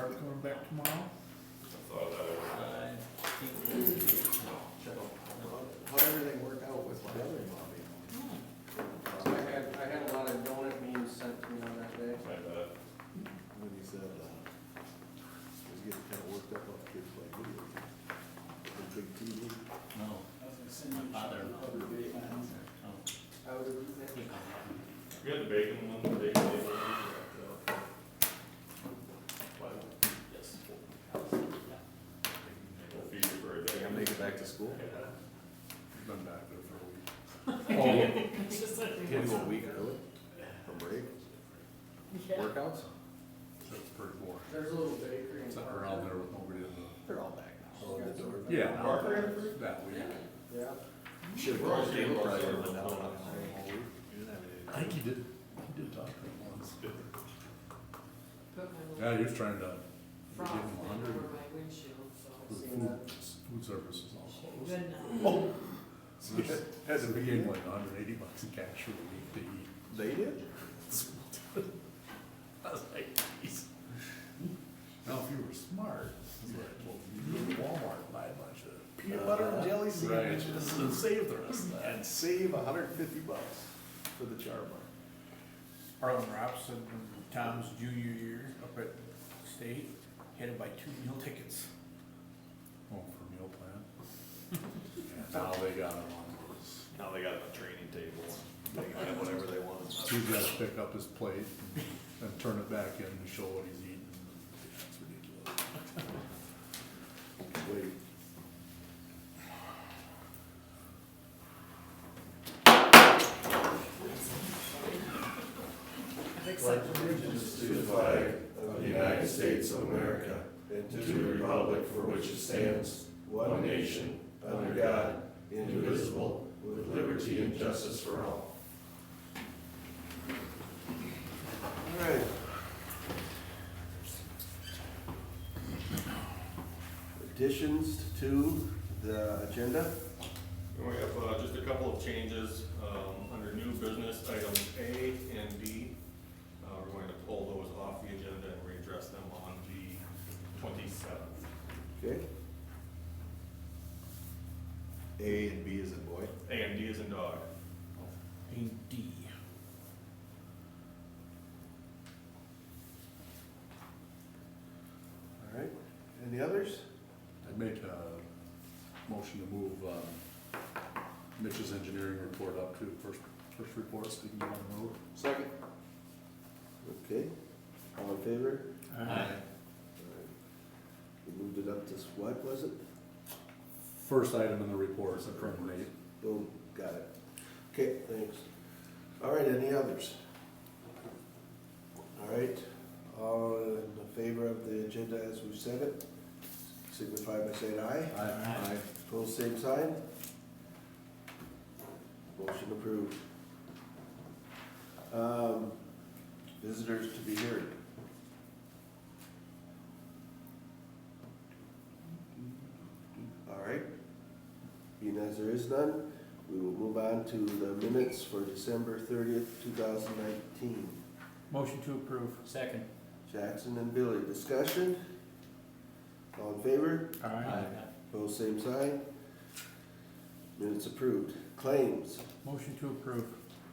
Barb coming back tomorrow? Thought that How'd everything work out with my brother-in-law being on? I had a lot of donut memes sent to me on that day. I bet. When he said, he was getting kinda worked up kids play video games. The big TV. No, my father-in-law. Oh. I would have, We had the bacon one, the bacon table. Yes. We'll feed you for a day. Think I'll make it back to school? Been back there for a week. Can go a week early from break? Workouts? That's pretty boring. there's a little bakery in Sitting around there with nobody in the. They're all back now. Oh, the door. Yeah. Parker in for? That week. Yeah. Should've We're always called getting Caleb, probably closer. would've been down on the whole week. You didn't have any- I think he did talk to him once. Put my Yeah, he was trying to frost give him thing 100. over my windshield, so The Seen that. food service is all closed. good now. Oh. So had to be getting like $180 in cash for the week to eat. They did? I was like, geez. Now, if you were smart, it's like, well, you go to Walmart and buy a bunch of peanut butter and jelly Right. sandwiches and save the rest of that. And save $150 for the char bar. Harlan Robson from Tom's junior year up at State, he had to buy 2 meal tickets. Oh, for meal plan? Yeah, now they got it on those. Now they got a training table. They can have whatever they want. He's gotta pick up his plate and turn it back in to show what he's eating. It's ridiculous. Wait. Allegiance to the flag of the United States of America and to the republic for which it stands, one nation, under God, indivisible, with liberty and justice for all. All right. Additions to the agenda? And we have just a couple of changes under new business items A and D. We're going to pull those off the agenda and readdress them on the 27th. Okay. A and B is in boy. A and D is in dog. And D. All right. Any others? I'd make a motion to move Mitch's engineering report up to first report, so he can get on the road. Second. Okay. All in favor? Aye. All right. We moved it up to what was it? First item in the report, so from Nate. Boom, got it. Okay, thanks. All right, any others? All right, all in favor of the agenda as we've said it, signify by saying aye. Aye. Opposed, same sign. Motion approved. Visitors to be heard. All right. Being as there is none, we will move on to the minutes for December 30th, 2019. Motion to approve. Second. Jackson and Billy, discussion? All in favor? Aye. Opposed, same sign. Minutes approved. Claims, Motion to approve.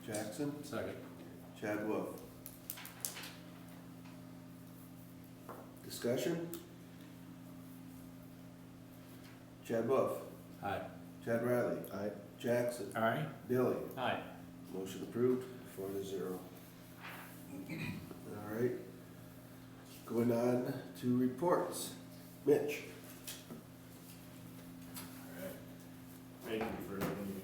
Jackson, Second. Chad Wolf. Discussion? Chad Wolf, Aye. Chad Riley. Aye. Jackson, Aye. Billy. Aye. Motion approved, 4-0. All right. Going on to reports. Mitch. Thank you for letting me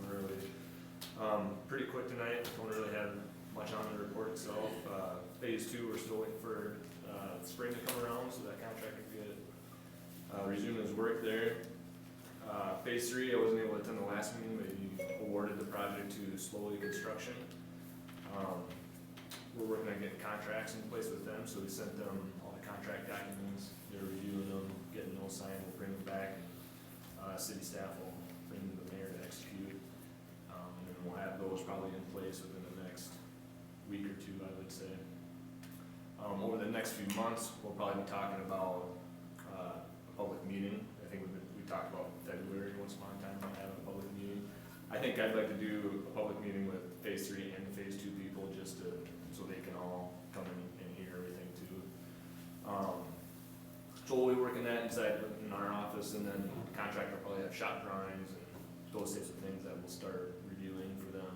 over early. Pretty quick tonight, don't really have much on the report itself. Phase 2, we're still waiting for spring to come around so that contractor can get resume his work there. Phase 3, I wasn't able to attend the last meeting, but he awarded the project to Slowly Construction. We're working on getting contracts in place with them, so we sent them all the contract documents. They're reviewing them, getting those signed, we'll bring them back. City staff will bring them to the mayor to execute. And then we'll have those probably in place within the next week or two, I would say. Over the next few months, we'll probably be talking about, a public meeting. I think we talked about February once upon a time, about having a public meeting. I think I'd like to do a public meeting with phase 3 and phase 2 people, just to, so they can all come in and hear everything too. So we'll be working that inside in our office, and then the contractor will probably have shop drawings and those types of things that we'll start reviewing for them.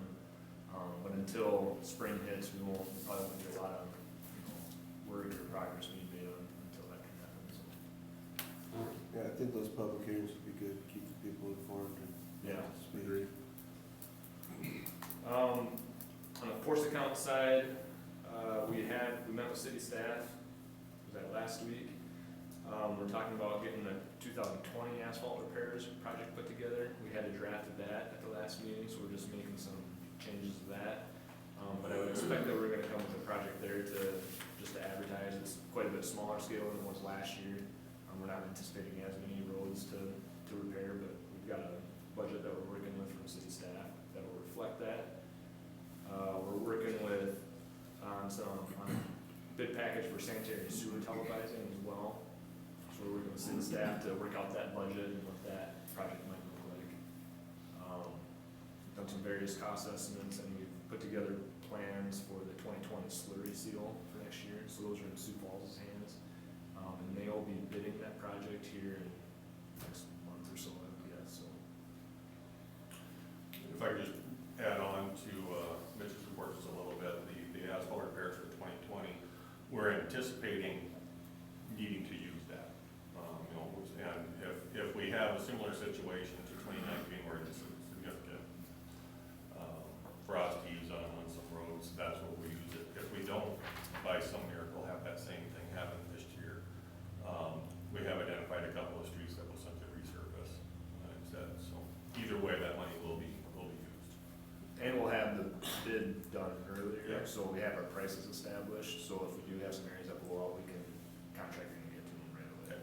But until spring hits, we probably won't do a lot of, work or progress being made on until that can happen, so. Yeah, I think those public hearings would be good, keep the people informed and. Yeah. Agreed. On the force account side, we met with city staff, was that last week? We're talking about getting the 2020 asphalt repairs project put together. We had a draft of that at the last meeting, so we're just making some changes to that. But I would expect that we're gonna come with a project there just to advertise. It's quite a bit smaller scale than it was last year. We're not anticipating as many roads to repair, but we've got a budget that we're working with from city staff that will reflect that. We're working with, on bid package for sanitary and sewer televising as well. So we're working with city staff to work out that budget and what that project might look like. Done some various cost estimates, and we've put together plans for the 2020 slurry seal for next year. So those are in Sioux Falls' hands. And they'll be bidding that project here in next month or so, I would guess, so. If I could just add on to Mitch's report just a little bit, the asphalt repairs for 2020, we're anticipating needing to use that. And if we have a similar situation to 2019 where it's significant frost heaves on some roads, that's where we use it. If we don't, by some miracle, have that same thing happen this year, we have identified a couple of streets that will simply resurface instead. So either way, that money will be used. And we'll have the bid done earlier, Yeah. so we have our prices established, so if we do have some areas that blow out, we can contract and get to them right away.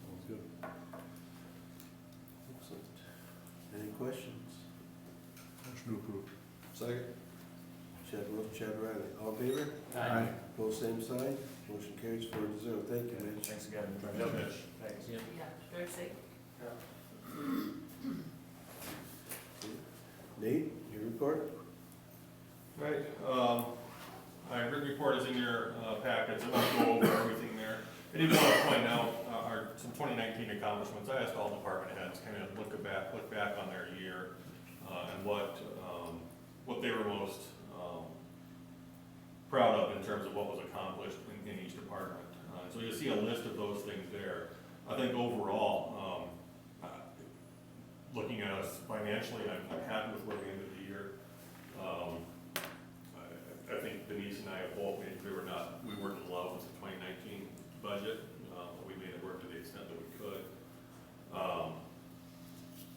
Sounds good. Excellent. Any questions? Motion to approve. Second. Chad Wilson, Chad Riley, all in favor? Aye. Both same sign, motion carries 4-0, thank you, Mitch. Thanks again. Yep, Mitch. Thanks. Yeah. Yeah, very safe. Nate, your report? Right, my written report is in your packets. I'm not going to go over everything there. I did want to point out some 2019 accomplishments. I asked all department heads kind of look back on their year and what they were most proud of in terms of what was accomplished in each department. So you'll see a list of those things there. I think overall, looking at us financially, I'm happy with where we ended the year. I think Denise and I have both made clear we weren't in love with the 2019 budget, but we made it work to the extent that we could.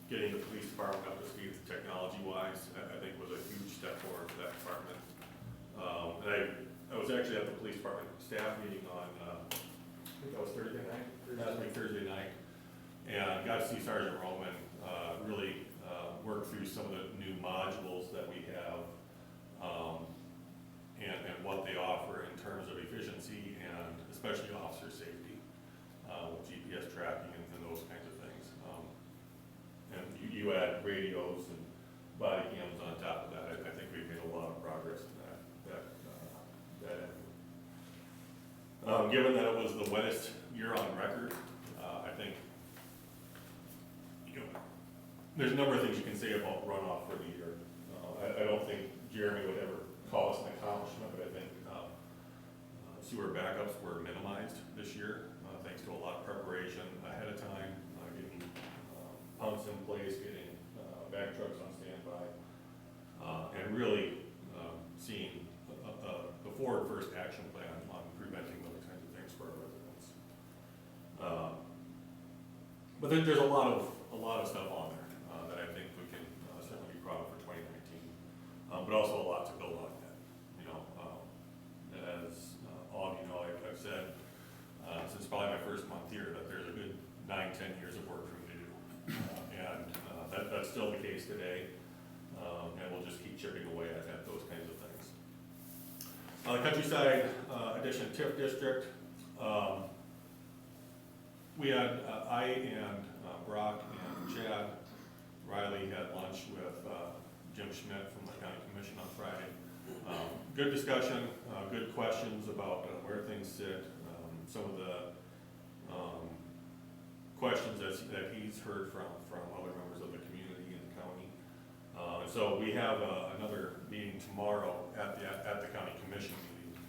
Getting the police department up to speed technology-wise, I think was a huge step forward for that department. And I was actually at the police department staff meeting on, I think that was Thursday night, and got to see Sergeant Roman really work through some of the new modules that we have and what they offer in terms of efficiency and especially officer safety with GPS tracking and those kinds of things. And you add radios and body cams on top of that. I think we've made a lot of progress in that area. Given that it was the wettest year on record, I think there's a number of things you can say about runoff for the year. I don't think Jeremy would ever call us an accomplishment, but I think sewer backups were minimized this year, thanks to a lot of preparation ahead of time, getting pumps in place, getting back trucks on standby, and really seeing the forward first action plan on preventing those kinds of things for our residents. But there's a lot of stuff on there that I think we can certainly be proud of for 2019, but also a lot to build on that. As all of you know, I've said since probably my first month here that there's a good 9-10 years of work for me to do, and that's still the case today, and we'll just keep chipping away at those kinds of things. Countryside Addition TIF District, we had, I and Brock and Chad Riley had lunch with Jim Schmidt from the County Commission on Friday. Good discussion, good questions about where things sit, some of the questions that he's heard from other members of the community and the county. And so we have another meeting tomorrow at the County Commission meeting,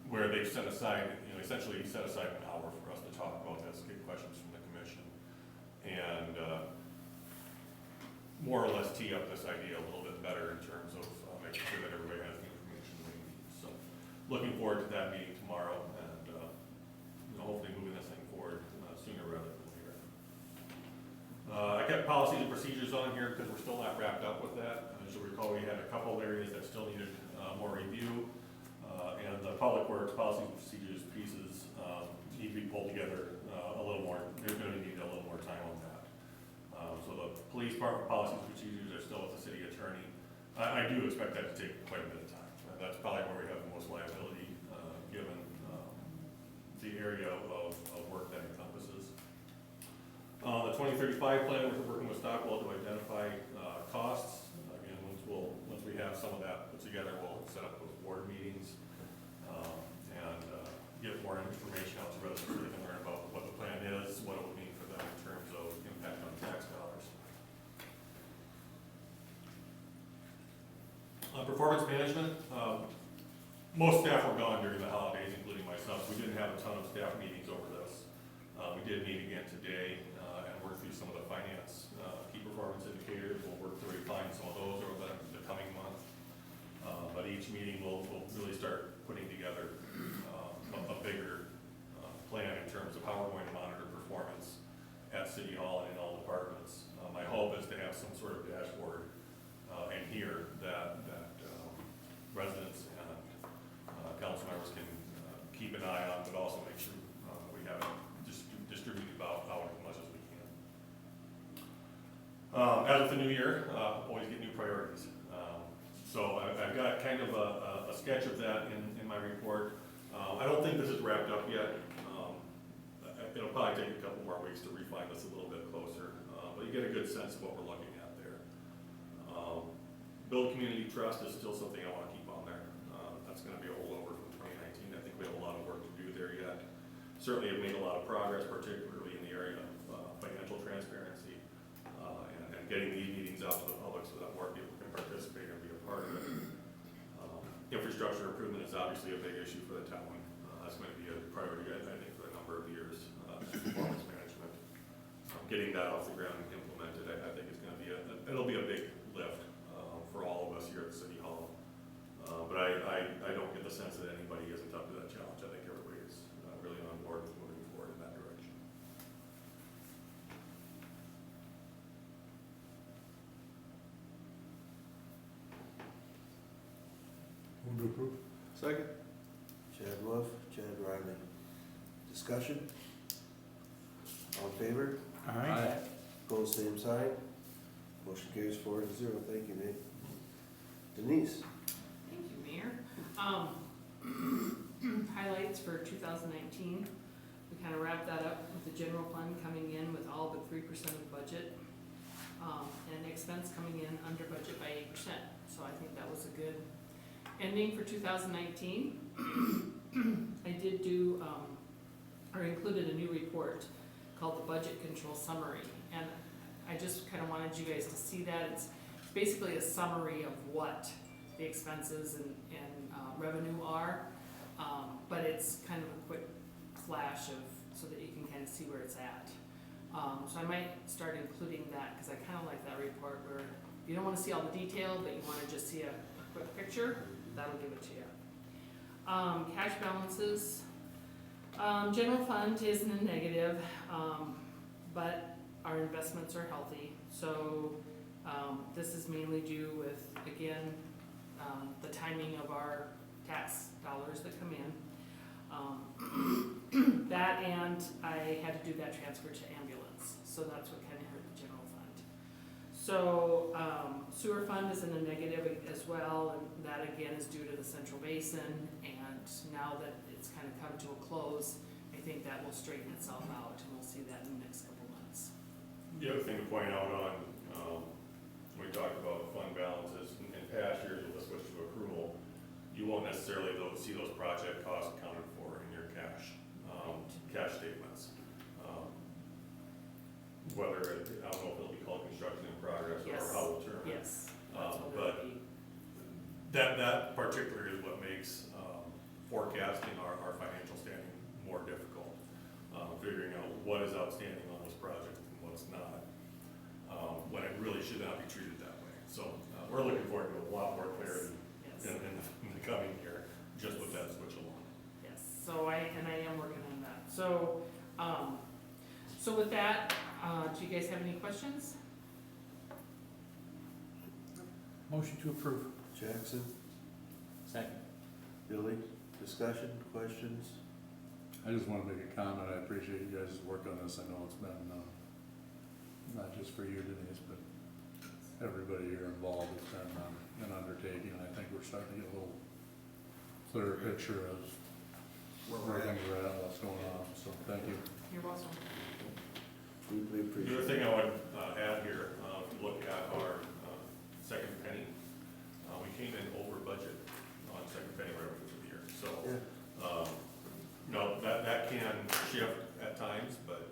where they've set aside, essentially set aside an hour for us to talk about this, get questions from the commission, and more or less tee up this idea a little bit better in terms of making sure that everybody has the information they need. So looking forward to that meeting tomorrow, and hopefully moving this thing forward sooner rather than later. I kept policies and procedures on here because we're still not wrapped up with that. As you'll recall, we had a couple of areas that still needed more review, and the public works policies and procedures pieces need to be pulled together a little more. They're going to need a little more time on that. So the police department policies and procedures are still with the city attorney. I do expect that to take quite a bit of time. That's probably where we have the most liability, given the area of work that encompasses. The 2035 plan, we're working with Stockwell to identify costs. Again, once we have some of that put together, we'll set up those board meetings and get more information out to residents so they can learn about what the plan is, what it would mean for them in terms of impact on tax dollars. Performance management, most staff were gone during the holidays, including myself. We didn't have a ton of staff meetings over this. We did meet again today and work through some of the finance key performance indicators. We'll work to refine some of those over the coming month. But each meeting we'll really start putting together a bigger plan in terms of how we're going to monitor performance at City Hall and in all departments. My hope is to have some sort of dashboard in here that residents and council members can keep an eye on, but also make sure we have it distributed out as much as we can. As with the new year, always get new priorities. So I've got kind of a sketch of that in my report. I don't think this is wrapped up yet. It'll probably take a couple more weeks to refine this a little bit closer, but you get a good sense of what we're looking at there. Build community trust is still something I want to keep on there. That's going to be a holdover from 2019. I think we have a lot of work to do there yet. Certainly have made a lot of progress, particularly in the area of financial transparency and getting these meetings out to the public so that more people can participate and be a part of it. Infrastructure improvement is obviously a big issue for the town. That's going to be a priority, I think, for a number of years. Performance management, getting that off the ground and implemented, I think is going to be it'll be a big lift for all of us here at City Hall. But I don't get the sense that anybody isn't up to that challenge. I think everybody is really on board with moving forward in that direction. Move to approve. Second. Chad Wolf, Chad Riley. Discussion? All in favor? Aye. Opposed, same sign. Motion carries 4-0. Thank you, Nate. Denise? Thank you, Mayor. Highlights for 2019. We kind of wrapped that up with the general fund coming in with all but 3% of budget. And expense coming in under budget by 8%. So I think that was a good ending for 2019. I did do, or included a new report called the Budget Control Summary. And I just kind of wanted you guys to see that. It's basically a summary of what the expenses and revenue are, but it's kind of a quick flash of, so that you can kind of see where it's at. So I might start including that, because I kind of like that report where you don't want to see all the detail, but you want to just see a quick picture. That'll give it to you. Cash balances. General fund is in the negative, but our investments are healthy. So this is mainly due with, again, the timing of our tax dollars that come in. That, and I had to do that transfer to ambulance. So that's what kind of hurt the general fund. So sewer fund is in the negative as well, and that again is due to the Central Basin, and now that it's kind of come to a close, I think that will straighten itself out, and we'll see that in the next couple months. The other thing to point out on, when we talked about fund balances, in past years with the switch to accrual, you won't necessarily see those project costs accounted for in your cash statements. Whether, I don't know if it'll be called construction in progress or Yes. how we'll term it. Yes, that's what but it'll be. That particular is what makes forecasting our financial standing more difficult. Figuring out what is outstanding on this project and what's not, when it really should not be treated that way. So we're looking forward to a lot more clarity Yes, in the coming year, just with that switch alone. yes, so I am working on that. So, so with that, do you guys have any questions? Motion to approve. Jackson, Second. Billy, discussion, questions? I just wanna make a comment, I appreciate you guys' work on this, I know it's been, not just for you Denise, but everybody here involved, it's been an undertaking, and I think we're starting to get a little clearer picture of where things are at, what's going on, so thank you. You're welcome. We The appreciate other it. thing I would add here, if you look at our second penny, we came in over budget on second penny revenue for the year. So, Yeah. that can shift at times, but,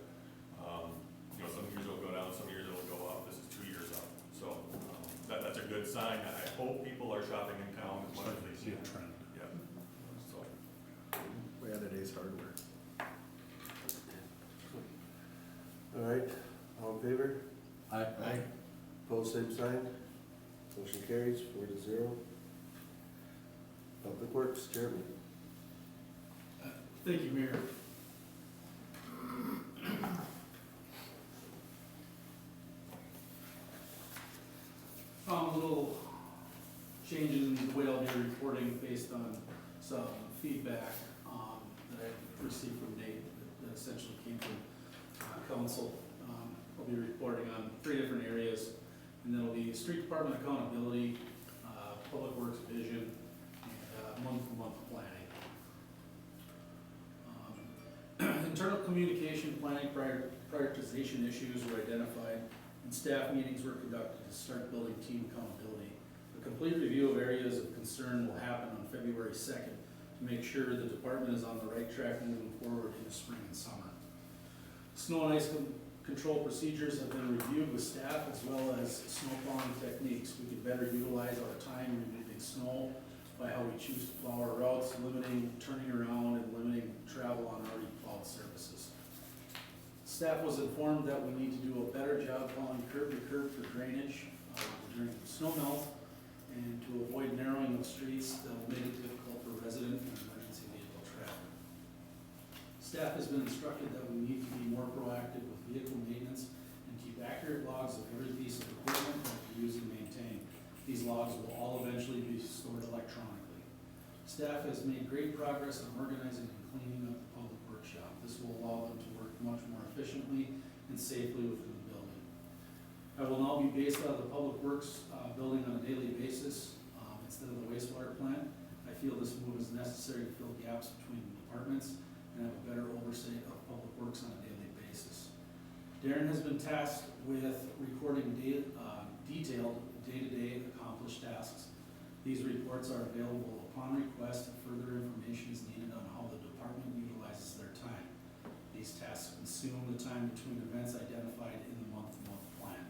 some years it'll go down, some years it'll go up. This is 2 years up. So that's a good sign. I hope people are shopping in town as much as they See a can. trend. Yeah. So. We had today's hardware. All right, all in favor? Aye. Pose same sign. Motion carries 4-0. Public Works, Jeremy. Thank you, Mayor. Little changes in the way I'll be reporting based on some feedback that I received from Nate that essentially came from council. I'll be reporting on 3 different areas, and that'll be street department accountability, public works vision, and month-to-month planning. Internal communication planning prioritization issues were identified, and staff meetings were conducted to start building team accountability. A complete review of areas of concern will happen on February 2nd to make sure the department is on the right track moving forward in the spring and summer. Snow and ice control procedures have been reviewed with staff, as well as snow plowing techniques. We can better utilize our time removing snow by how we choose to plow our routes, limiting turning around and limiting travel on already plowed surfaces. Staff was informed that we need to do a better job plowing curb to curb for drainage during snow melt, and to avoid narrowing of streets that will make it difficult for resident and emergency vehicle traffic. Staff has been instructed that we need to be more proactive with vehicle maintenance and keep accurate logs of every piece of equipment that we use and maintain. These logs will all eventually be stored electronically. Staff has made great progress on organizing and cleaning up the public workshop. This will allow them to work much more efficiently and safely within the building. I will now be based out of the public works building on a daily basis instead of the wastewater plant. I feel this move is necessary to fill gaps between departments and have a better oversight of public works on a daily basis. Darren has been tasked with recording detailed day-to-day accomplished tasks. These reports are available upon request, and further information is needed on how the department utilizes their time. These tasks consume the time between events identified in the month-to-month plan.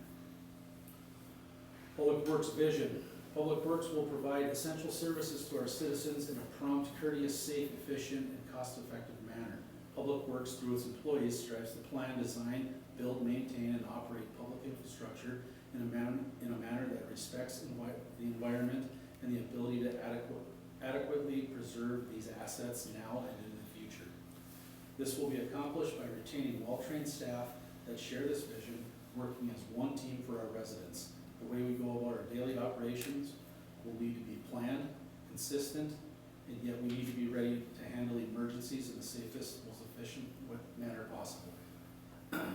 Public Works vision. Public Works will provide essential services to our citizens in a prompt, courteous, safe, efficient, and cost-effective manner. Public Works, through its employees, strives to plan, design, build, maintain, and operate public infrastructure in a manner that respects the environment and the ability to adequately preserve these assets now and in the future. This will be accomplished by retaining well-trained staff that share this vision, working as one team for our residents. The way we go about our daily operations will need to be planned, consistent, and yet we need to be ready to handle emergencies in the safest, most efficient manner possible.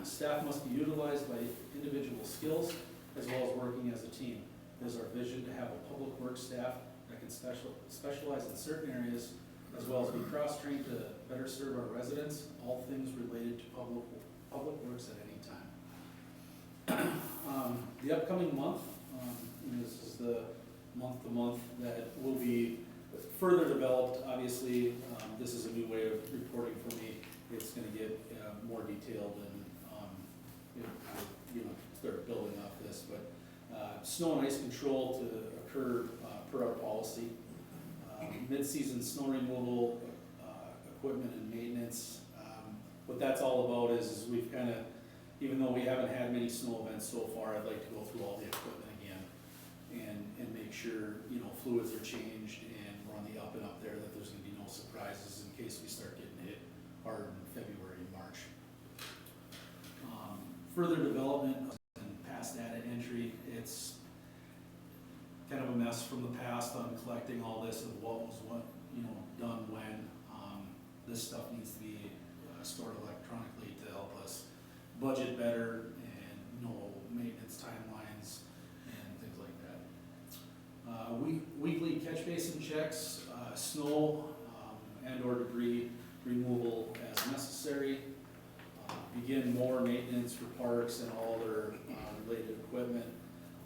Staff must be utilized by individual skills as well as working as a team. It is our vision to have a public works staff that can specialize in certain areas, as well as be cross-trained to better serve our residents, all things related to public works at any time. The upcoming month, this is the month-to-month that will be further developed. Obviously, this is a new way of reporting for me. It's gonna get more detailed and, start building off this, but snow and ice control to occur per our policy. Mid-season snow removal, equipment and maintenance. What that's all about is we've kind of, even though we haven't had many snow events so far, I'd like to go through all the equipment again and make sure, fluids are changed and we're on the up and up there, that there's gonna be no surprises in case we start getting hit hard in February and March. Further development and past data entry, it's kind of a mess from the past on collecting all this of what was done when. This stuff needs to be stored electronically to help us budget better and know maintenance timelines and things like that. Weekly catch basin checks, snow and or debris removal as necessary. Begin more maintenance for parks and all their related equipment.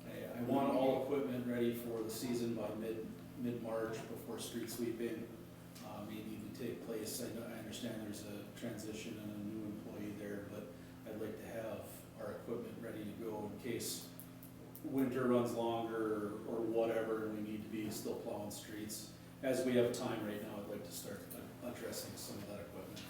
I want all equipment ready for the season by mid-March before street sweeping may need to take place. I understand there's a transition and a new employee there, but I'd like to have our equipment ready to go in case winter runs longer or whatever and we need to be still plowing streets. As we have time right now, I'd like to start addressing some of that equipment.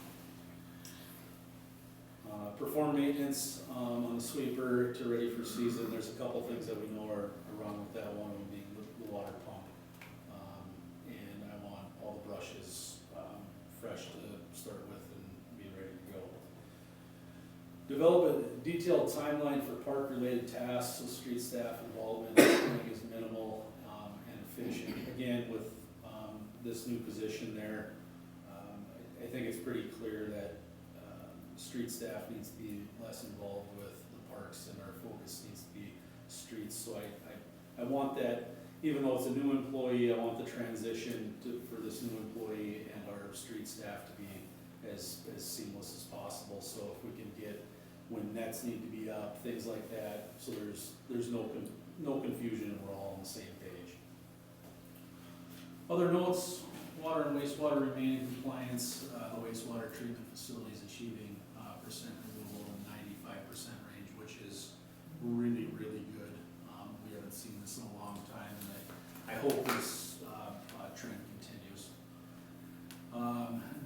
Perform maintenance on the sweeper to ready for season. There's a couple things that we know are wrong with that, one of them being the water pump. And I want all the brushes fresh to start with and be ready to go. Develop a detailed timeline for park-related tasks so street staff involvement is minimal and efficient. Again, with this new position there, I think it's pretty clear that street staff needs to be less involved with the parks and our focus needs to be streets. So I want that, even though it's a new employee, I want the transition for this new employee and our street staff to be as seamless as possible. So if we can get, when nets need to be up, things like that, so there's no confusion and we're all on the same page. Other notes, water and wastewater remain in compliance. The wastewater treatment facility is achieving percent removal in 95% range, which is really, really good. We haven't seen this in a long time, and I hope this trend continues.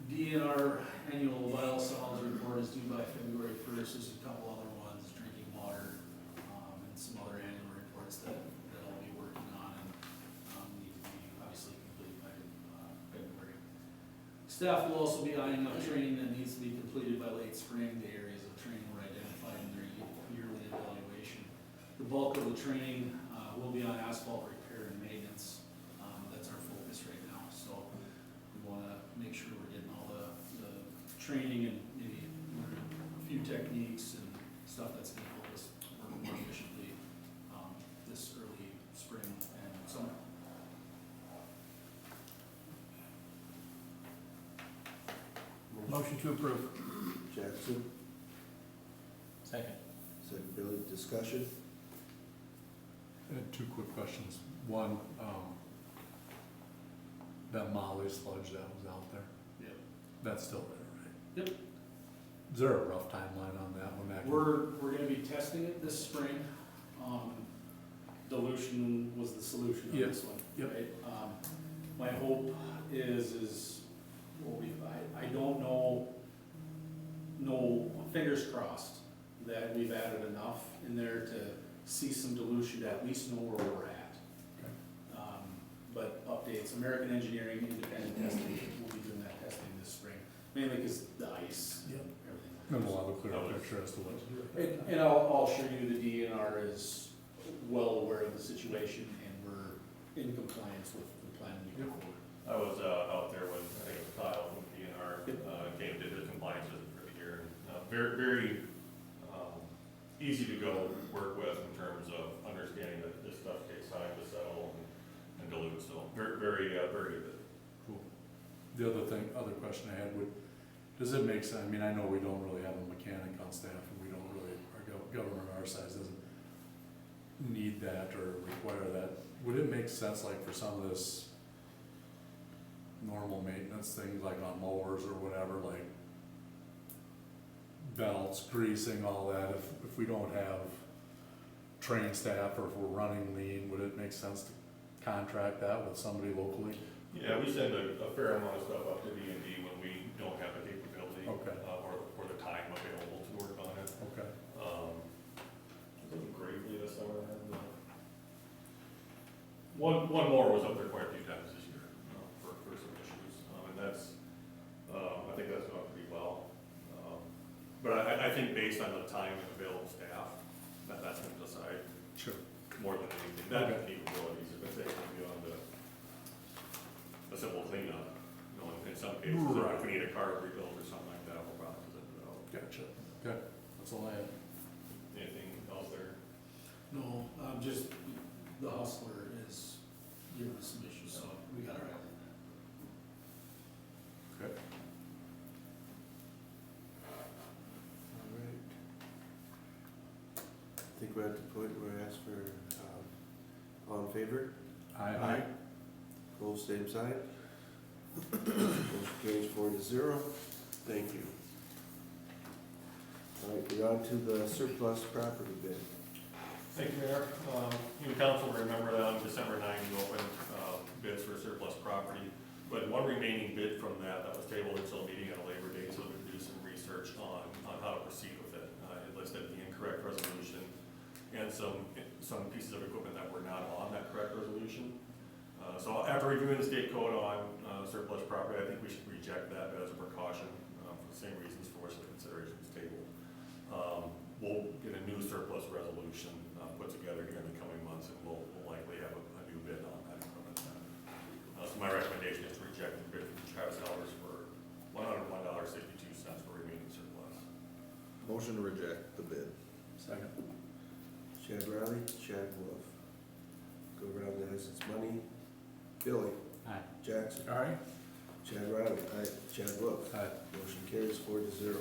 DNR annual vital solids report is due by February 1st. There's a couple other ones, drinking water, and some other annual reports that I'll be working on and need to be obviously complete by February. Staff will also be eyeing up training that needs to be completed by late spring. The areas of training were identified in their yearly evaluation. The bulk of the training will be on asphalt repair and maintenance. That's our focus right now. So we want to make sure we're getting all the training and maybe learning a few techniques and stuff that's going to help us work more efficiently this early spring and summer. Motion to approve. Jackson, Second. second Billy, discussion. I had two quick questions. One, that Molly sludge that was out there, Yep. that's still there, right? Yep. Is there a rough timeline on that one? We're gonna be testing it this spring. Dilution was the solution on Yep. this one, Yep. right? My hope is, well, I don't know, fingers crossed that we've added enough in there to see some dilution, to at least know where we're at. Okay. But updates, American Engineering independent testing, we'll be doing that testing this spring, mainly because the ice, Yep. everything. Then we'll have a clear picture as to what to do. And I'll assure you, the DNR is well aware of the situation and we're in compliance with the plan we go forward. I was out there when, I think it was Kyle from DNR, came and did his compliance visit for the year. Very, very easy to go work with in terms of understanding that this stuff takes time very good bid. Cool. The other question I had would, does it make sense, I mean, I know we don't really have a mechanic on staff, and we don't really, our government our size doesn't need that or require that. Would it make sense, like, for some of this normal maintenance things, like on mowers or whatever, like belts, greasing, all that, if we don't have trained staff, or if we're running lean, would it make sense to contract that with somebody locally? Yeah, we send a fair amount of stuff up to D&D when we don't have the capability. Okay. Or the time available to work on it. Okay. It wasn't greatly this summer. One more was up there quite a few times this year, for some issues, and that's, I think that's gone pretty well. But I think based on the time and available staff, that's gonna decide Sure. more than anything, that and capabilities, if it's anything beyond a simple cleanup. You know, in some cases, if we need a car rebuilt or something like that, we'll probably present it out. Gotcha. Okay, that's all I had. Anything else there? No, just the hustler is giving us some issues, so we got it right. Okay. Alright. I think we're at the point where I ask for, all in favor? Aye. Opposed, same sign. Motion carries 4-0. Thank you. Alright, we're on to the surplus property bid. Thank you, Mayor. You council remember that on December 9, you opened bids for surplus property, but one remaining bid from that was tabled until a meeting on Labor Day, so we could do some research on how to proceed with it. It listed the incorrect resolution and some pieces of equipment that were not on that correct resolution. So after reviewing the state code on surplus property, I think we should reject that as a precaution for the same reasons for which the consideration was tabled. We'll get a new surplus resolution put together here in the coming months, and we'll likely have a new bid on that equipment then. So my recommendation is to reject the bid from Travis Elders for $101.62 for remaining surplus. Motion to reject the bid. Second. Chad Riley, Chad Wolf. Go around the as it's money. Billy. Aye. Jackson. Aye. Chad Riley. Aye. Chad Wolf. Aye. Motion carries 4-0.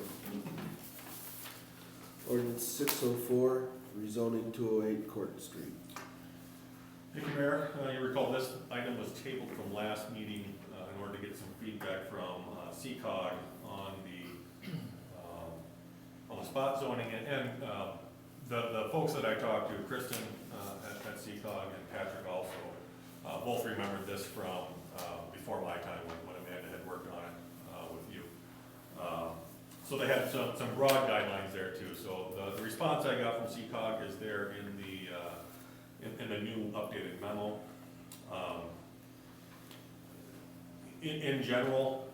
Ordinance 604, rezoning 208 Court Street. Thank you, Mayor. You recall this item was tabled from last meeting in order to get some feedback from CCOG on the spot zoning, and the folks that I talked to, Kristen at CCOG and Patrick also, both remembered this from before my time when Amanda had worked on it with you. So they had some broad guidelines there too. So the response I got from CCOG is there in the new updated memo. In general,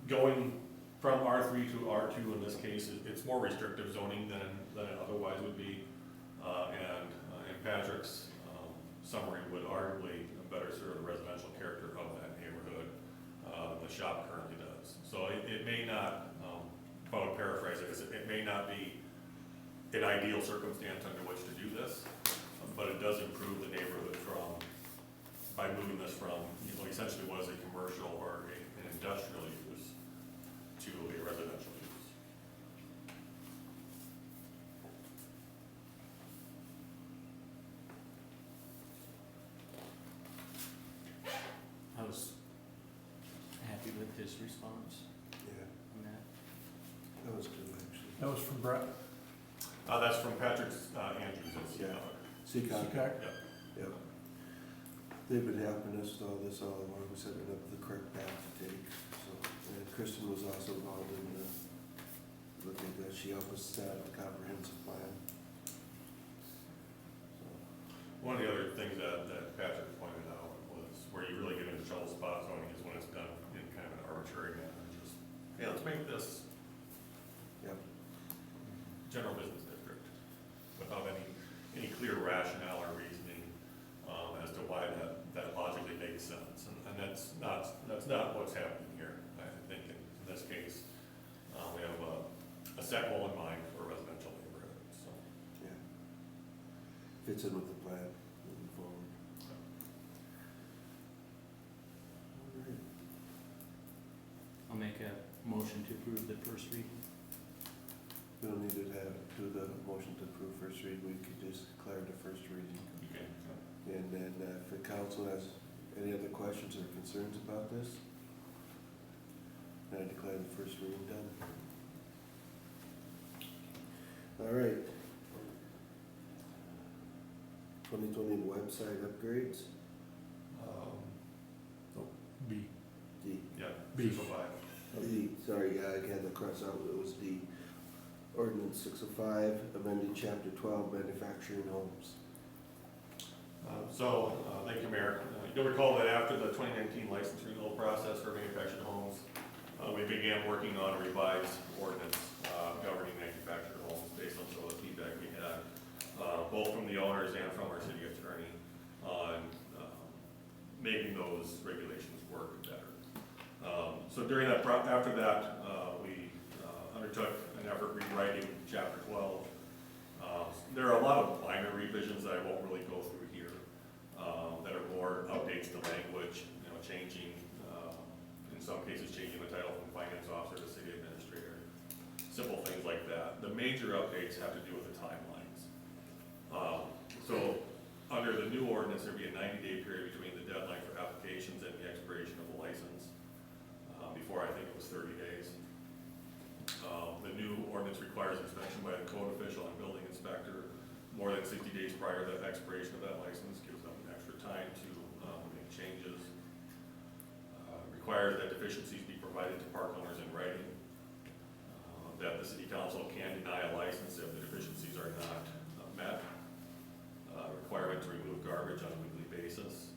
going from R3 to R2 in this case, it's more restrictive zoning than it otherwise would be. And Patrick's summary would arguably better serve the residential character of that neighborhood than the shop currently does. So it may not, if I would paraphrase it may not be an ideal circumstance under which to do this, but it does improve the neighborhood by moving this from, essentially what is a commercial or an industrial use to a residential use. I was happy with his response Yeah, on that. that was good, actually. That was from Brett. That's from Patrick's Andrews at Yeah. CCOG. CCOG. Yep. Yep. They've been helping us with all this all along, setting up the correct path to take, so, and Kristen was also involved in looking at that, she helped us set up a comprehensive plan. So, One of the other things that Patrick pointed out was where you really get into trouble spot zoning is when it's done in kind of an arbitrary manner. Just, hey, let's make this Yep, general business district without any clear rationale or reasoning as to why that logically makes sense. And that's not what's happening here. I think in this case, we have a set goal in mind for a residential neighborhood, so. yeah. Fits in with the plan moving forward. motion to approve the first reading. We don't need to do the motion to approve first read, we could just declare the first reading. You can, And then if the council has any other questions or concerns about this, then I declare the first reading done. All right. 2020 website upgrades, B. D. yeah, B. 605. D, sorry, yeah, I had to cross out, it was D. Ordinance 605, amending chapter 12, manufacturing homes. Thank you, Mayor. You'll recall that after the 2019 license renewal process for manufactured homes, we began working on a revised ordinance governing manufactured homes based on some of the feedback we had, both from the owners and from our city attorney on making those regulations work better. So during that, after that, we undertook an effort rewriting chapter 12. There are a lot of minor revisions that I won't really go through here, that are more updates to language, changing, in some cases changing the title from finance officer to city administrator, simple things like that. The major updates have to do with the timelines. So under the new ordinance, there'd be a 90-day period between the deadline for applications and the expiration of the license. Before, I think it was 30 days. The new ordinance requires inspection by the code official and building inspector more than 60 days prior to the expiration of that license, gives them extra time to make changes. Requires that deficiencies be provided to park owners in writing. That the city council can deny a license if the deficiencies are not met. Requirement to remove garbage on a weekly basis.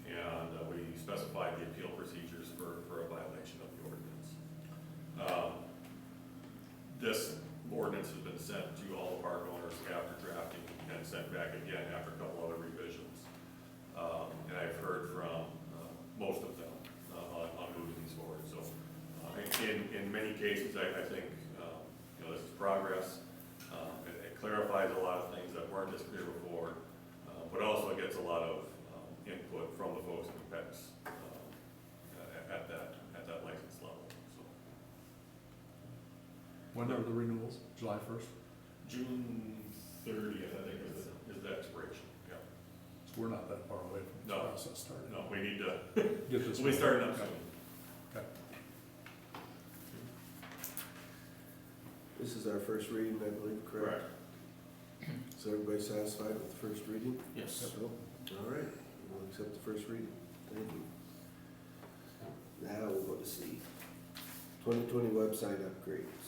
And we specified the appeal procedures for a violation of the ordinance. This ordinance has been sent to all the park owners after drafting and sent back again after a couple other revisions. And I've heard from most of them on moving these forward. So in many cases, I think this is progress. It clarifies a lot of things that weren't as clear before, but also gets a lot of input from the folks in the PECs at that license level. So When are the renewals? July 1st? June 30th, I think, is the expiration. Yeah. So we're not that far away from the No. process starting. No, we need to. Get this. We going. started up Okay. soon. Okay. This is our first reading, I believe, correct? Is everybody satisfied with the first reading? Yes. All right, we'll accept the first reading. Thank you. Now we'll go to C. 2020 website upgrades.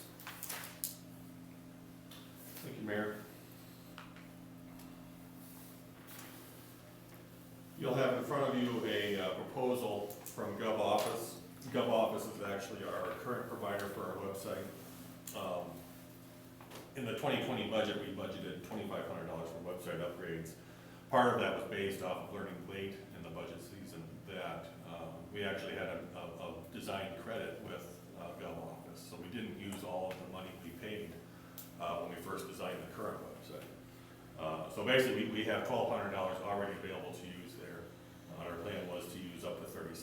Thank you, Mayor. You'll have in front of you a proposal from GovOffice. GovOffice is actually our current provider for our website. In the 2020 budget, we budgeted $2,500 for website upgrades. Part of that was based off of learning late in the budget season that we actually had a design credit with GovOffice. So we didn't use all of the money we paid when we first designed the current website. So basically, we have $1,200 already available to use there. Our plan was to use up to $3,700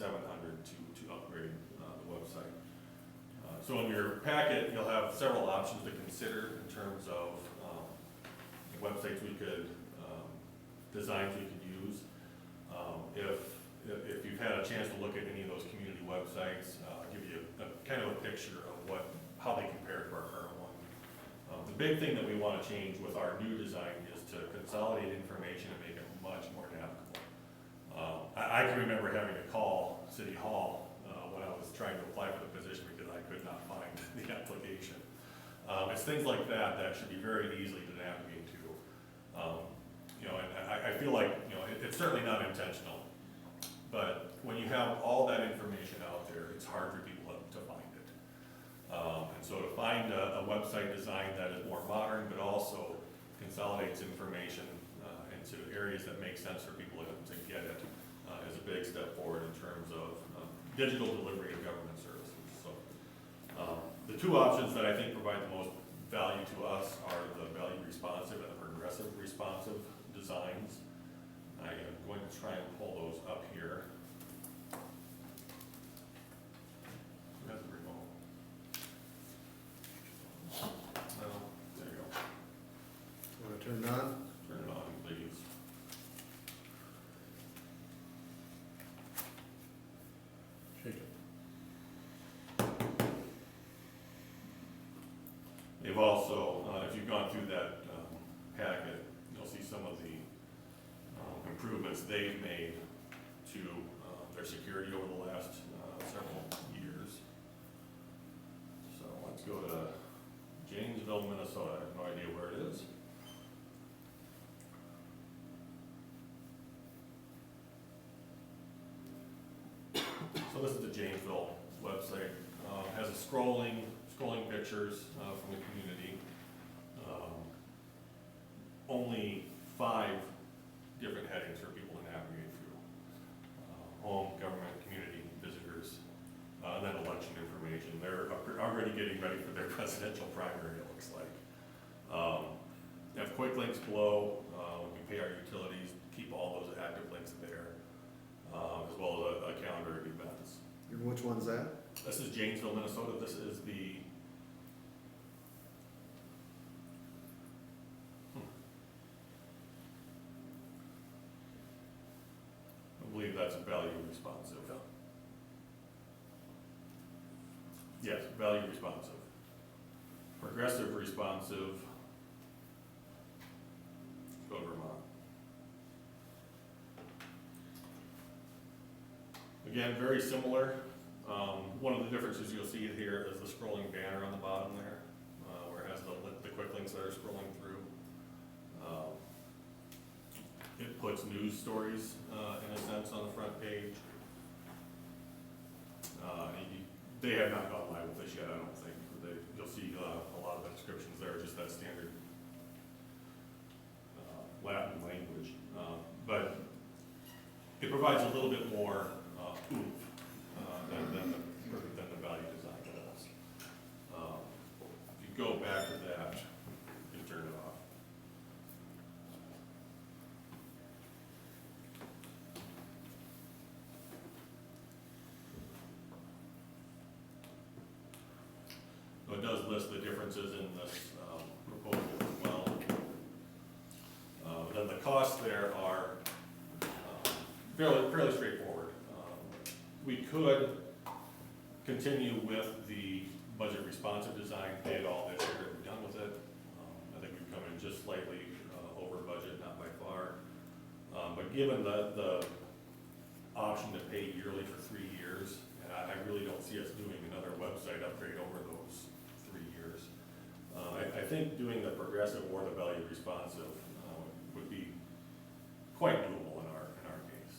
to upgrade the website. So in your packet, you'll have several options to consider in terms of websites we could, designs we could use. If you've had a chance to look at any of those community websites, I'll give you a kind of a picture of how they compare to our current one. The big thing that we want to change with our new design is to consolidate information and make it much more navigable. I can remember having to call City Hall when I was trying to apply for the position because I could not find the application. It's things like that that should be very easy to navigate to. And I feel like, it's certainly not intentional, but when you have all that information out there, it's hard for people to find it. And so to find a website design that is more modern, but also consolidates information into areas that make sense for people to get it, is a big step forward in terms of digital delivery of government services. So the two options that I think provide the most value to us are the value responsive and the progressive responsive designs. I am going to try and pull those up here. Who has the remote? They've also, if you've gone through that packet, you'll see some of the improvements they've made to their security over the last several years. So let's go to Janesville, Minnesota. I have no idea where it is. So this is the Janesville website. Has a scrolling pictures from the community. Only 5 different headings for people to navigate through. Home, government, community, visitors, and then election information. They're already getting ready for their presidential primary, it looks like. They have quick links below. We can pay our utilities, keep all those active links there, as well as a calendar of events. And which one's that? This is Janesville, Minnesota. This is the I believe that's value responsive. Yes, value responsive. Progressive responsive. Go to Vermont. Again, very similar. One of the differences you'll see here is the scrolling banner on the bottom there, where it has the quick links that are scrolling through. It puts news stories, in a sense, on the front page. They have not gone live with this yet, I don't think. You'll see a lot of the descriptions there, just that standard Latin language. But it provides a little bit more oomph than the value design does. If you go back to that, you can turn it off. So it does list the differences in this proposal as well. Then the costs there are fairly straightforward. We could continue with the budget responsive design, pay it all this year, and be done with it. I think we've come in just slightly over budget, not by far. But given the option to pay yearly for 3 years, and I really don't see us doing another website upgrade over those 3 years. I think doing the progressive or the value responsive would be quite doable in our case.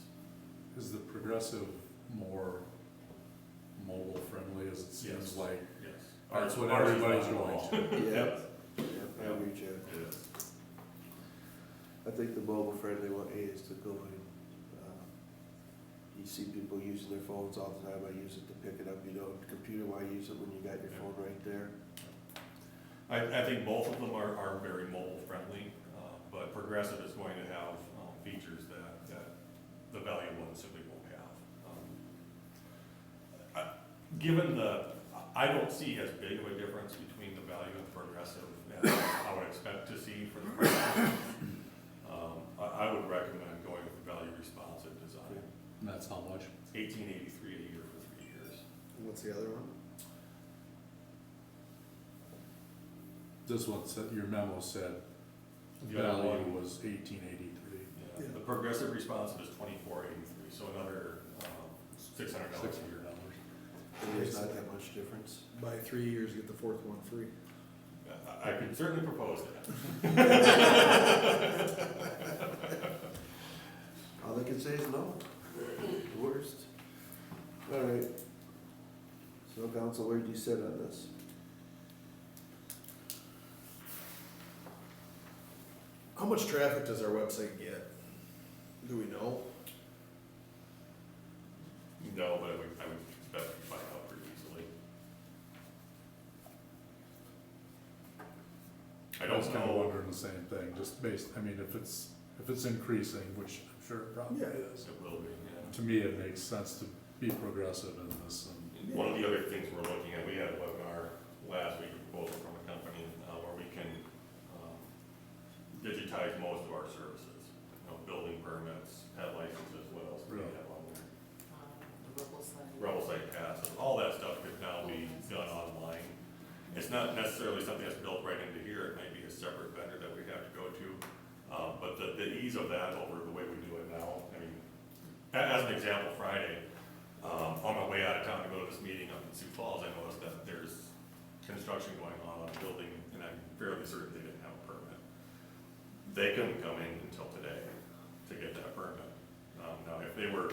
Is the progressive more mobile friendly, as it seems Yes. like? Yes. That's what Ours is everybody's on the going wall. to. Yep, I reach out. It is. I think the mobile friendly one is to go in. You see people using their phones all the time. I use it to pick it up. You don't computer, why use it when you got your phone right there? I think both of them are very mobile friendly, but progressive is going to have features that the value one simply won't have. I don't see as big of a difference between the value and the progressive as I would expect to see for the progressive. I would recommend going with the value responsive design. And that's how much? $18.83 a year for 3 years. What's the other one? This one said, your memo said The other value one- was 1883. Yeah. The progressive responsive is $24.83, so another $600 a year. There's not that much difference. Buy 3 years, get the 4th one free. I could certainly propose that. All they can say is no. The worst. All right. So council, where do you sit on this? How much traffic does our website get? Do we know? No, but I would bet we find out pretty easily. I was don't kind of know. wondering the same thing, just based, I mean, if it's increasing, which I'm sure it probably Yeah. is. It will be, yeah. To me, it makes sense to be progressive in this, and One of the other things we're looking at, we had a webinar last week, a proposal from a company where we can digitize most of our services. Building permits, pet licenses, what else do we have on there? The rebel side. Rebel site passes, all that stuff could now be done online. It's not necessarily something that's built right the ease of that over the way we do it now, I mean, as an example, Friday, on my way out of town to go to this meeting up in Sioux Falls, I noticed that there's construction going on a building, and I'm fairly certain they didn't have a permit. They couldn't come in until today to get that permit. Now, if they were,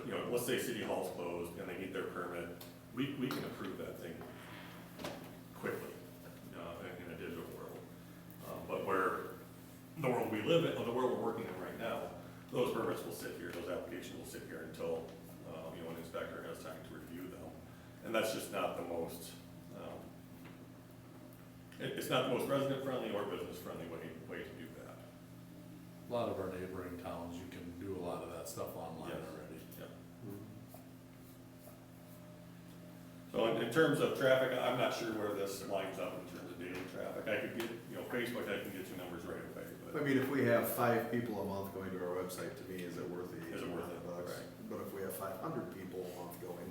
you know, let's say City Hall's closed and they need their permit, we can approve that thing quickly, in a digital world. But where the world we live in, or the world we're working in right now, those permits will sit here, those applications will sit here until, you know, an inspector has time to review them. And that's just not the most, it's not the most resident-friendly or business-friendly way to do that. A lot of our neighboring towns, you can do a lot of that stuff online Yes. already. Yeah. So in terms of traffic, I'm not sure where this lines up in terms of daily traffic. I could get, you know, Facebook, I can get you numbers right away, I but mean, if we have 5 people a month going to our website, to me, is it worth the Is it worth it? $800? Right. But if we have 500 people a month going,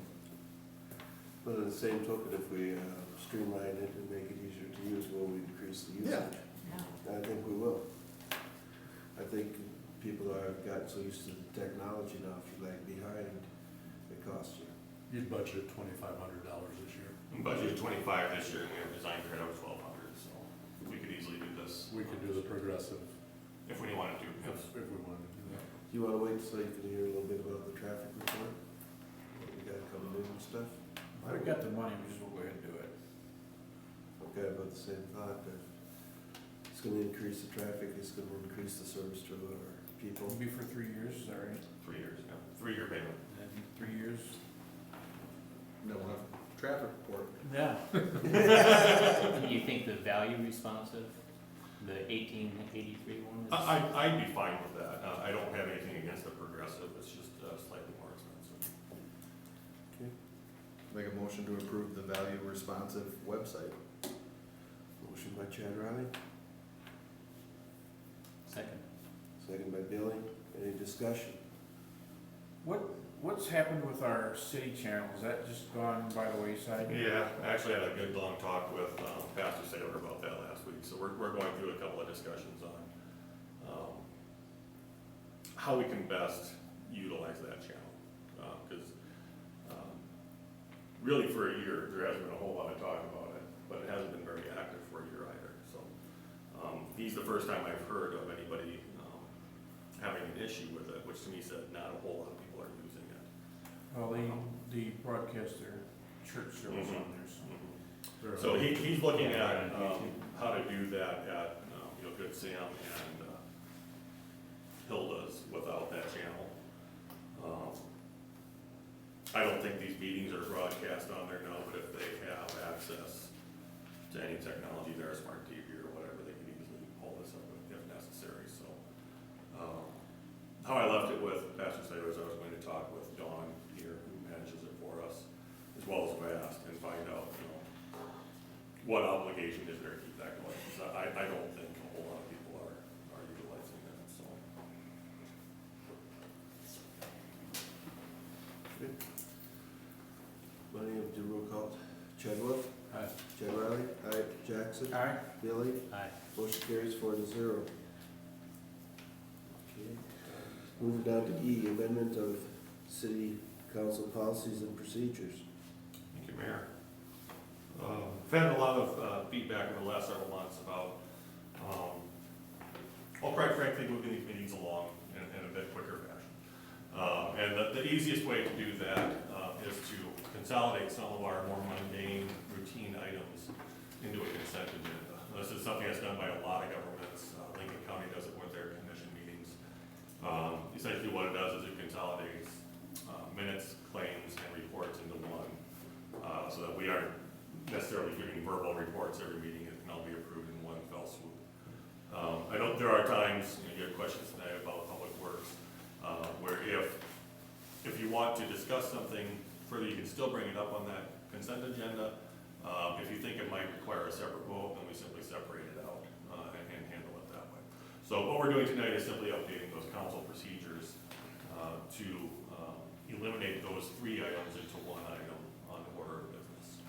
But on the same token, if we streamline it and make it easier to use, will we increase the usage? Yeah. I think we will. I think people are gotten so used to the technology now, if you lag behind, it costs you. You'd budget $2,500 this year. we budgeted 25 this year, and we have design credit of 1,200, so we could easily do this We could do the progressive if we wanted to. if we wanted to do that. Do you wanna wait so you can hear a little bit about the traffic report? What we got coming in and stuff? We got the money, we just will go ahead and do it. Okay, about the same thought, that it's gonna increase the traffic, it's gonna increase the service to our people. It'll be for 3 years, is that right? 3 years, yeah, 3-year payment. And 3 years? then we'll have traffic report. Yeah. You think the value responsive, the 1883 one is? I'd be fine with that. I don't have anything against the progressive, it's just slightly more expensive. Make a motion to approve the value responsive website. Motion by Chad Riley, Second. second by Billy. Any discussion? What's happened with our city channel? Has that just gone by the wayside? Yeah, I actually had a good long talk with Pastor Saylor about that last week, so we're going through a couple of discussions on how we can best utilize that channel. Because really for a year, there hasn't been a whole lot of talk about it, but it hasn't been very active for a year either, so. He's the first time I've heard of anybody having an issue with it, which to me said not a whole lot of people are using it. Well, they broadcast their church service on there, so. So he's looking at how to do that at, you know, Good Sam and Hilda's without that channel. I don't think these meetings are broadcast on there now, but if they have access to any technology, their smart TV or whatever, they can easily pull this up if necessary, so. How I left it with Pastor Saylor is I was going to talk with Dawn here, who manages it for us, as well as Vast, and find out, you know, what obligation is there to keep that going? Because I don't think a whole lot of people are utilizing that, so. Money of the roll call. Chadwick? Aye. Chad Riley? Aye. Jackson? Aye. Billy? Aye. Motion carries 4-0. Okay. Moving down to E, amendment of city council policies and procedures. Thank you, Mayor. I've had a lot of feedback over the last several months about, well, quite frankly, moving these meetings along in a bit quicker fashion. And the easiest way to do that is to consolidate some of our more mundane, routine items into a consent agenda. This is something that's done by a lot of governments. Lincoln County does it with their commission meetings. Essentially what it does is it consolidates minutes, claims, and reports into one, so that we aren't necessarily giving verbal reports every meeting. It can all be approved in one fell swoop. I know there are times, you have questions tonight about public works, where if you want to discuss something further, you can still bring it up on that consent agenda. If you think it might require a separate vote, then we simply separate it out and handle it that way. So what we're doing tonight is simply updating those council procedures to eliminate those 3 items into one item on the order of business.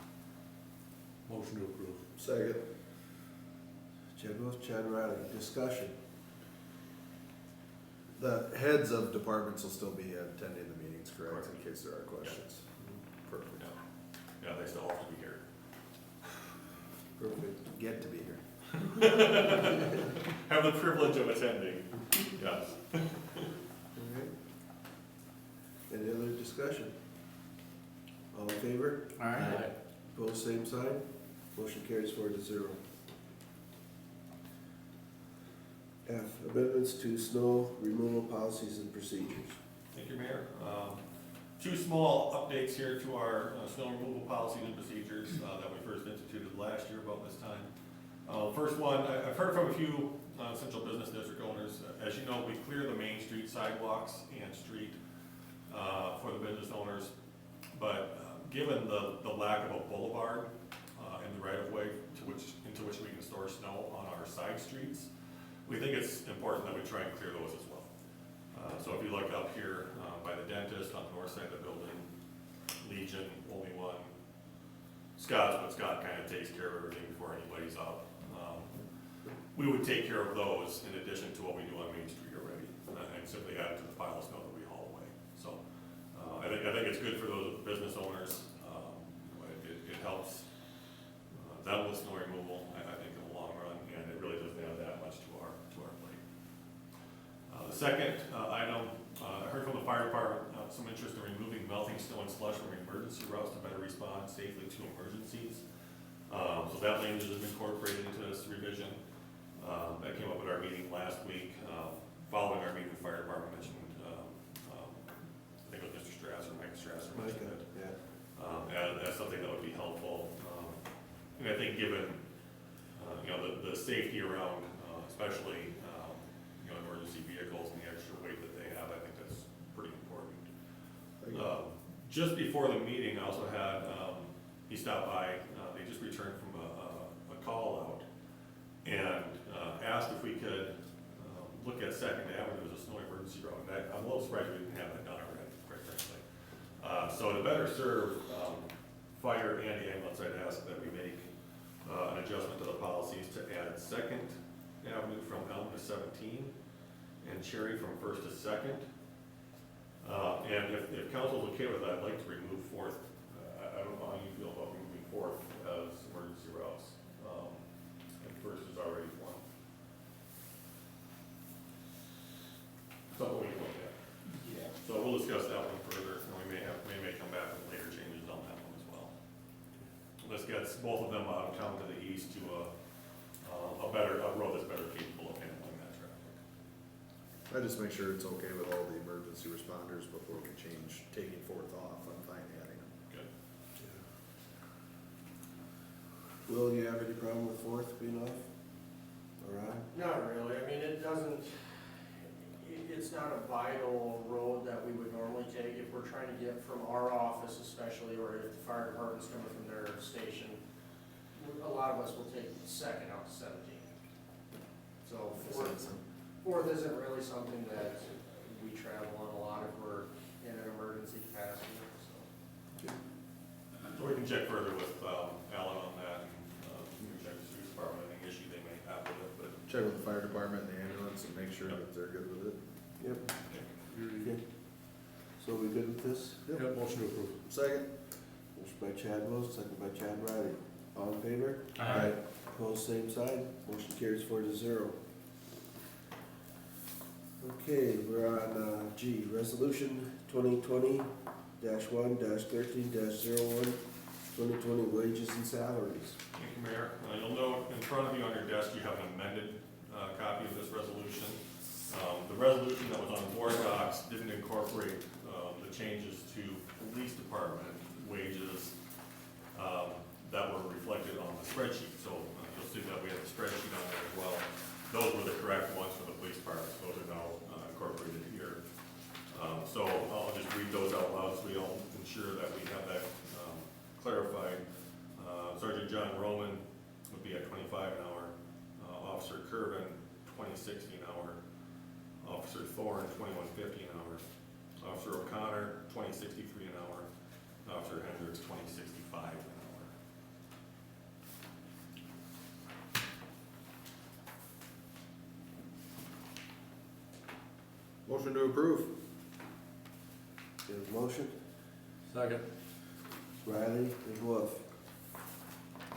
Motion to approve. Second. Chad Wells, Chad Riley, discussion. The heads of departments will still be attending the meetings, correct, in case there are questions? Perfect. Yeah, they still have to be here. Perfect, get to be here. Have the privilege of attending, yes. Alright. Any other discussion? All in favor? Alright. Opposed, same sign. Motion carries 4-0. F, amendments to snow removal policies and procedures. Thank you, Mayor. Two small updates here to our snow removal policies and procedures that we first instituted last year about this time. First one, I've heard from a few central business district owners. As you know, we clear the main street sidewalks and street for the business owners. But given the lack of a boulevard in the right of way into which we can store snow on our side streets, we think it's important that we try and clear those as well. So if you look up here by the dentist on the north side of the building, Legion, only one. Scott's, but Scott kind of takes care of everything before anybody's up. We would take care of those in addition to what we do on Main Street already, and simply add to the pile of snow that we haul away. So I think it's good for those business owners. It helps them with snow removal, I think, in the long run, and it really doesn't add that much to our plate. The second item, I heard from the fire department some interest in removing melting snow and slush from emergency routes to better respond safely to emergencies. So that language has been incorporated into this revision. That came up at our meeting last week. Following our meeting, the fire department mentioned, I think it was Mr. Strasser, Mike Strasser mentioned it. Yeah. As something that would be helpful. And I think given, the safety around, especially, emergency vehicles and the extra weight that they have, I think that's pretty important. Just before the meeting, I also had, he stopped by, they just returned from a call out and asked if we could look at Second Avenue as a snow emergency road. And I'm a little surprised we didn't have that done already, quite frankly. So to better serve fire and the ambulance, I'd ask that we make an adjustment to the policies to add Second Avenue from Elm to 17 and Cherry from First to Second. And if council's okay with that, I'd like to remove Fourth. I don't know how you feel about removing Fourth as emergency routes. And First is already one. Something we can look at. Yeah. So we'll discuss that one further, and we may come back with later changes on that one as well. This gets both of them out of town to the east to a road that's better capable of handling that traffic. I just make sure it's okay with all the emergency responders before we change taking Fourth off. I'm fine adding them. Good. Will, you have any problem with Fourth being off? All right. Not really, I mean, it's not a vital road that we would normally take if we're trying to get from our office especially, or if the fire department's coming from their station. A lot of us will take Second out to 17. So Fourth isn't really something that we travel on a lot if we're in an emergency capacity, so. So we can check further with Alan on that, and we can check the street department, any issue they may have with it, but. Check with the fire department and the ambulance and make sure that they're good with it. Yep. Okay. So we good with this? Yep, motion to approve. Second? Motion by Chad Wells, second by Chad Riley. All in favor? Aye. Opposed, same sign. Motion carries 4-0. Okay, we're on G, resolution 2020-1-13-01, 2020 wages and salaries. Thank you, Mayor. You'll note in front of you on your desk, you have an amended copy of this resolution. The resolution that was on board docs didn't incorporate the changes to police department wages that were reflected on the spreadsheet. So you'll see that we have the spreadsheet on there as well. Those were the correct ones for the police department. Those are now incorporated here. So I'll just read those out loud so we all ensure that we have that clarified. Sergeant John Roman would be at $25 an hour. Officer Curvin, $20.60 an hour. Officer Thorne, $21.50 an hour. Officer O'Connor, $20.63 an hour. Officer Hendricks, $20.65 an hour. Motion to approve. You have a motion? Second. Riley and Wolf.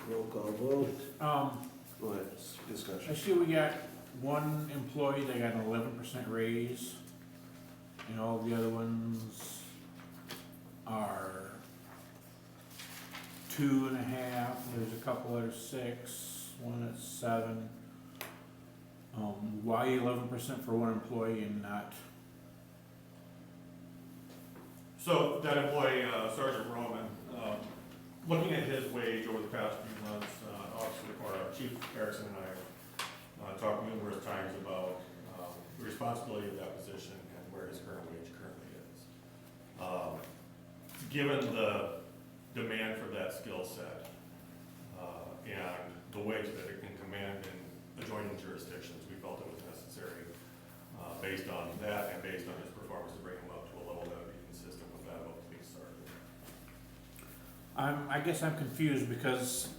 Roll call vote. Go ahead, I discussion. see we got one employee that got an 11% raise, and all the other ones are 2.5. There's a couple that are 6, one that's 7. Why 11% for one employee and not? So that employee, Sergeant Roman, looking at his wage over the past few months, Chief Erickson and I talked numerous times about the responsibility of that position and where his current wage currently is. Given the demand for that skill set and the wage that it can command in adjoining jurisdictions, we felt it was necessary, based on that and based on his performance, to bring him up to a level that would be consistent with that of a police sergeant. I guess I'm confused because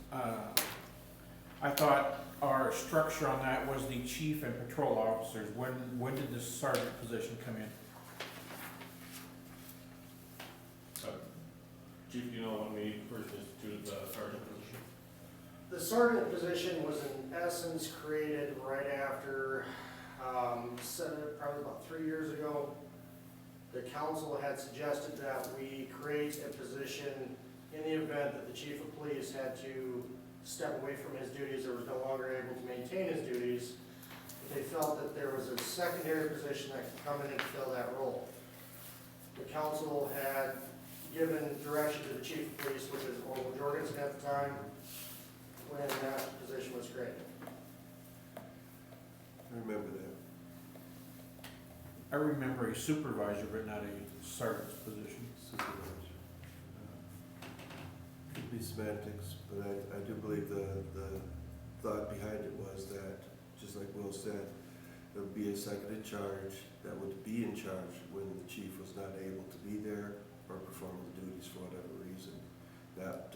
I thought our structure on that was the chief and patrol officers. When did the sergeant position come in? Chief, do you know when we first instituted the sergeant position? The sergeant position was in essence created right after, probably about 3 years ago. The council had suggested that we create a position in the event that the chief of police had to step away from his duties or was no longer able to maintain his duties. But they felt that there was a secondary position that could come in and fill that role. The council had given direction to the chief of police, which is Orville Jorgensen at the time, when that position was created. I remember that. I remember a supervisor, but not a sergeant's position. Supervisor. Could be semantics, but I do believe the thought behind it was that, just like Will said, there would be a second in charge that would be in charge when the chief was not able to be there or perform the duties for whatever reason. That,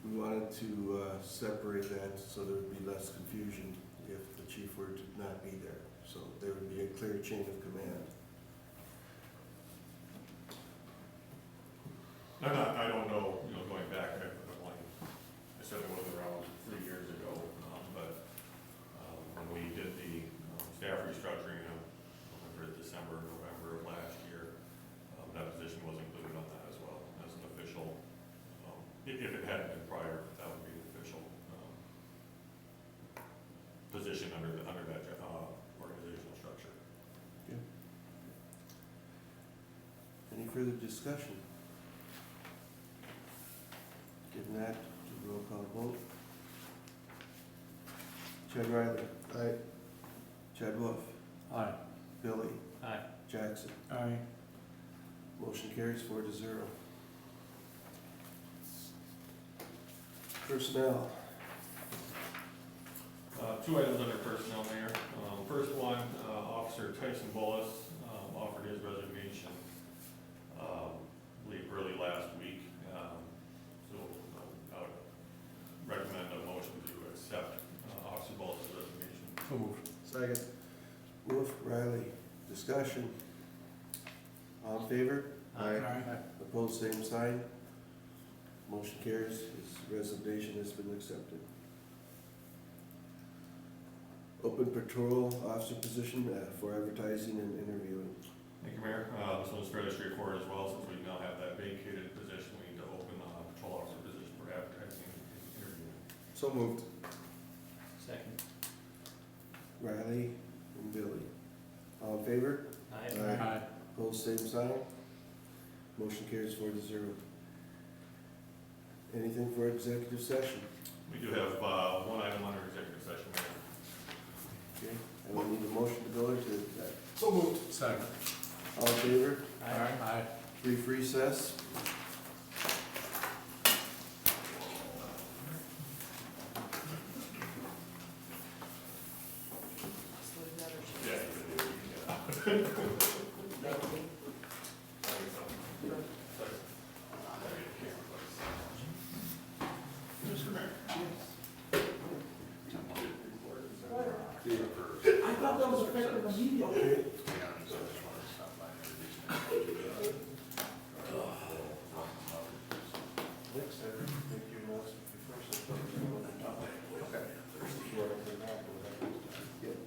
we wanted to separate that so there would be less confusion if the chief were to not be there. So there would be a clear chain of command. I don't know, going back, I said it was around 3 years ago, but when we did the staff restructuring in December, November of last year, that position was included on that as well, as an official, if it hadn't been prior, that would be an official position under that organizational structure. Any further discussion? Given that, roll call vote. Chad Riley. Aye. Chad Wolf. Aye. Billy. Aye. Jackson. Aye. Motion carries 4-0. Personnel. 2 items under personnel, Mayor. First one, Officer Tyson Bullis offered his resignation, I believe early last week. So I would recommend a motion to accept Officer Bullis' resignation. So moved. Second. Wolf, Riley, discussion. All in favor? Aye. Opposed, same sign. Motion carries. His resignation has been accepted. Open patrol officer position for advertising and interviewing. Thank you, Mayor. This one's fairly straightforward as well, since we now have that vacated position. We need to open a patrol officer position for advertising and interviewing. So moved. Second. Riley and Billy. All in favor? Aye. Aye. Opposed, same sign. Motion carries 4-0. Anything for executive session? We do have one item under executive session, Mayor. Okay, and we need a motion to go into that. So moved. Second. All in favor? Aye. Brief recess. Just leave that or should- Yeah, you can do it. Mr. Mayor. Okay.